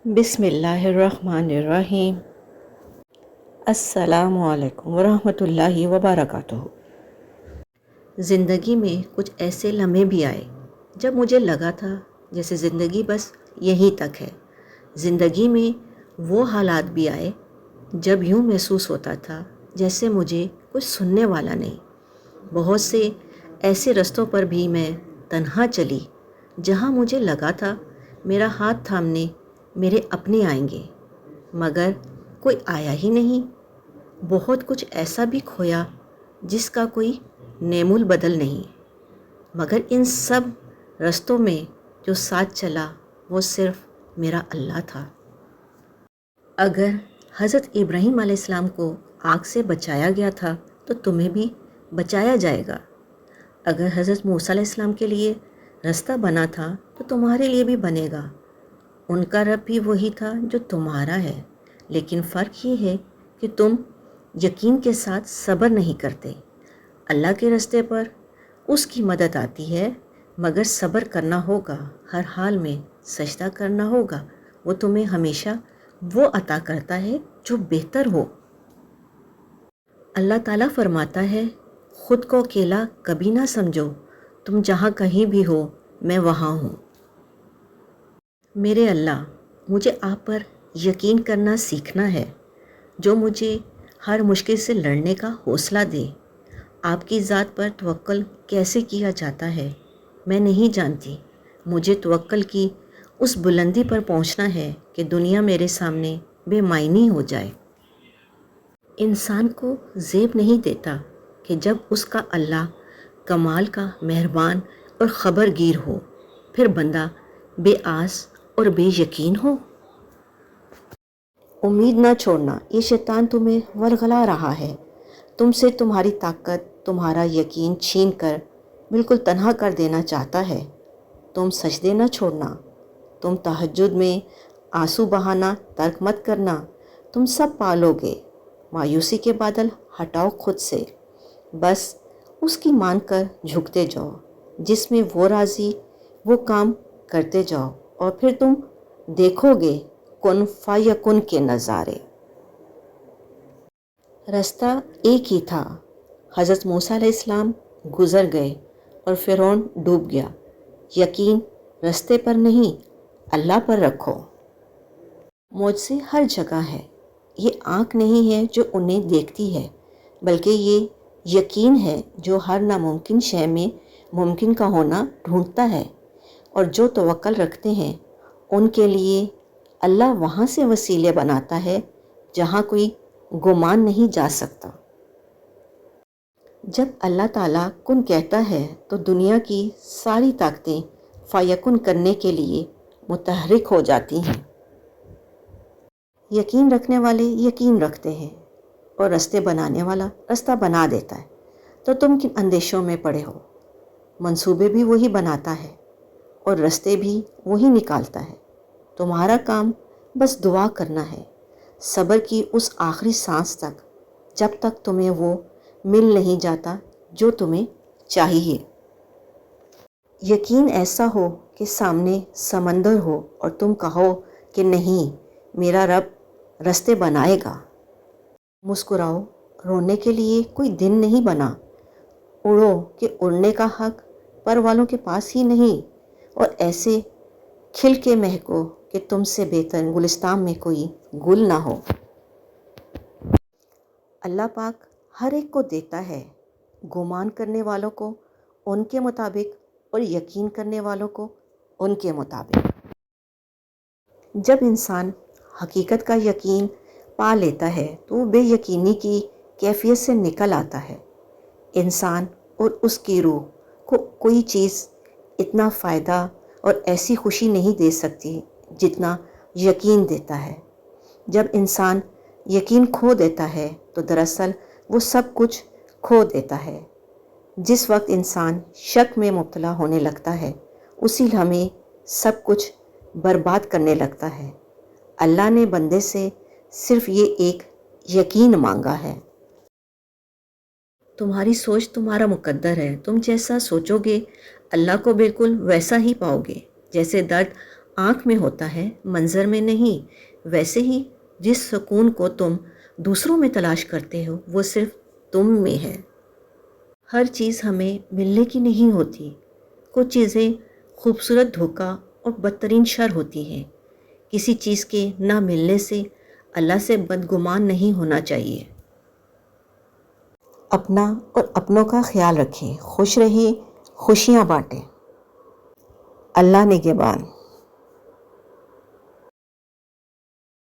بسم اللہ الرحمن الرحیم۔ السلام علیکم ورحمۃ اللہ وبرکاتہ۔ زندگی میں کچھ ایسے لمحے بھی آئے جب مجھے لگا تھا جیسے زندگی بس یہیں تک ہے۔ زندگی میں وہ حالات بھی آئے جب یوں محسوس ہوتا تھا جیسے مجھے کچھ سننے والا نہیں۔ بہت سے ایسے رستوں پر بھی میں تنہا چلی جہاں مجھے لگا تھا میرا ہاتھ تھامنے میرے اپنے آئیں گے، مگر کوئی آیا ہی نہیں۔ بہت کچھ ایسا بھی کھویا جس کا کوئی نعم البدل نہیں، مگر ان سب رستوں میں جو ساتھ چلا وہ صرف میرا اللہ تھا۔ اگر حضرت ابراہیم علیہ السلام کو آگ سے بچایا گیا تھا تو تمہیں بھی بچایا جائے گا۔ اگر حضرت موسیٰ علیہ السلام کے لیے رستہ بنا تھا تو تمہارے لیے بھی بنے گا۔ ان کا رب بھی وہی تھا جو تمہارا ہے، لیکن فرق یہ ہے کہ تم یقین کے ساتھ صبر نہیں کرتے۔ اللہ کے راستے پر اس کی مدد آتی ہے، مگر صبر کرنا ہوگا، ہر حال میں سجدہ کرنا ہوگا۔ وہ تمہیں ہمیشہ وہ عطا کرتا ہے جو بہتر ہو۔ اللہ تعالیٰ فرماتا ہے، خود کو اکیلا کبھی نہ سمجھو، تم جہاں کہیں بھی ہو میں وہاں ہوں۔ میرے اللہ، مجھے آپ پر یقین کرنا سیکھنا ہے، جو مجھے ہر مشکل سے لڑنے کا حوصلہ دے۔ آپ کی ذات پر توکل کیسے کیا جاتا ہے میں نہیں جانتی۔ مجھے توکل کی اس بلندی پر پہنچنا ہے کہ دنیا میرے سامنے بے معنی ہو جائے۔ انسان کو زیب نہیں دیتا کہ جب اس کا اللہ کمال کا مہربان اور خبر گیر ہو، پھر بندہ بے آس اور بے یقین ہو۔ امید نہ چھوڑنا، یہ شیطان تمہیں ورغلا رہا ہے، تم سے تمہاری طاقت، تمہارا یقین چھین کر بالکل تنہا کر دینا چاہتا ہے۔ تم سجدے نہ چھوڑنا، تم تہجد میں آنسو بہانا ترک مت کرنا، تم سب پالو گے۔ مایوسی کے بادل ہٹاؤ خود سے، بس اس کی مان کر جھکتے جاؤ، جس میں وہ راضی وہ کام کرتے جاؤ، اور پھر تم دیکھو گے کن فیکن کے نظارے۔ رستہ ایک ہی تھا، حضرت موسیٰ علیہ السلام گزر گئے اور فرعون ڈوب گیا۔ یقین رستے پر نہیں، اللہ پر رکھو۔ معجزے ہر جگہ ہے، یہ آنکھ نہیں ہے جو انہیں دیکھتی ہے، بلکہ یہ یقین ہے جو ہر ناممکن شے میں ممکن کا ہونا ڈھونڈتا ہے، اور جو توکل رکھتے ہیں ان کے لیے اللہ وہاں سے وسیلے بناتا ہے جہاں کوئی گمان نہیں جا سکتا۔ جب اللہ تعالیٰ کن کہتا ہے تو دنیا کی ساری طاقتیں فیکن کرنے کے لیے متحرک ہو جاتی ہیں۔ یقین رکھنے والے یقین رکھتے ہیں اور رستے بنانے والا رستہ بنا دیتا ہے۔ تو تم کن اندیشوں میں پڑے ہو؟ منصوبے بھی وہی بناتا ہے اور رستے بھی وہی نکالتا ہے۔ تمہارا کام بس دعا کرنا ہے، صبر کی اس آخری سانس تک، جب تک تمہیں وہ مل نہیں جاتا جو تمہیں چاہیے۔ یقین ایسا ہو کہ سامنے سمندر ہو اور تم کہو کہ نہیں، میرا رب رستے بنائے گا۔ مسکراؤ، رونے کے لیے کوئی دن نہیں بنا۔ اڑو کہ اڑنے کا حق پر والوں کے پاس ہی نہیں، اور ایسے کھل کے مہکو کہ تم سے بہتر گلستان میں کوئی گل نہ ہو۔ اللہ پاک ہر ایک کو دیتا ہے، گمان کرنے والوں کو ان کے مطابق اور یقین کرنے والوں کو ان کے مطابق۔ جب انسان حقیقت کا یقین پا لیتا ہے تو وہ بے یقینی کی کیفیت سے نکل آتا ہے۔ انسان اور اس کی روح کو کوئی چیز اتنا فائدہ اور ایسی خوشی نہیں دے سکتی جتنا یقین دیتا ہے۔ جب انسان یقین کھو دیتا ہے تو دراصل وہ سب کچھ کھو دیتا ہے۔ جس وقت انسان شک میں مبتلا ہونے لگتا ہے، اسی لمحے سب کچھ برباد کرنے لگتا ہے۔ اللہ نے بندے سے صرف یہ ایک یقین مانگا ہے۔ تمہاری سوچ تمہارا مقدر ہے، تم جیسا سوچو گے اللہ کو بالکل ویسا ہی پاؤ گے۔ جیسے درد آنکھ میں ہوتا ہے، منظر میں نہیں۔ ویسے ہی جس سکون کو تم دوسروں میں تلاش کرتے ہو وہ صرف تم میں ہے۔ ہر چیز ہمیں ملنے کی نہیں ہوتی، کچھ چیزیں خوبصورت دھوکہ اور بدترین شر ہوتی ہیں۔ کسی چیز کے نہ ملنے سے اللہ سے بدگمان نہیں ہونا چاہیے۔ اپنا اور اپنوں کا خیال رکھیں، خوش رہیں، خوشیاں بانٹیں۔ اللہ نگہبان۔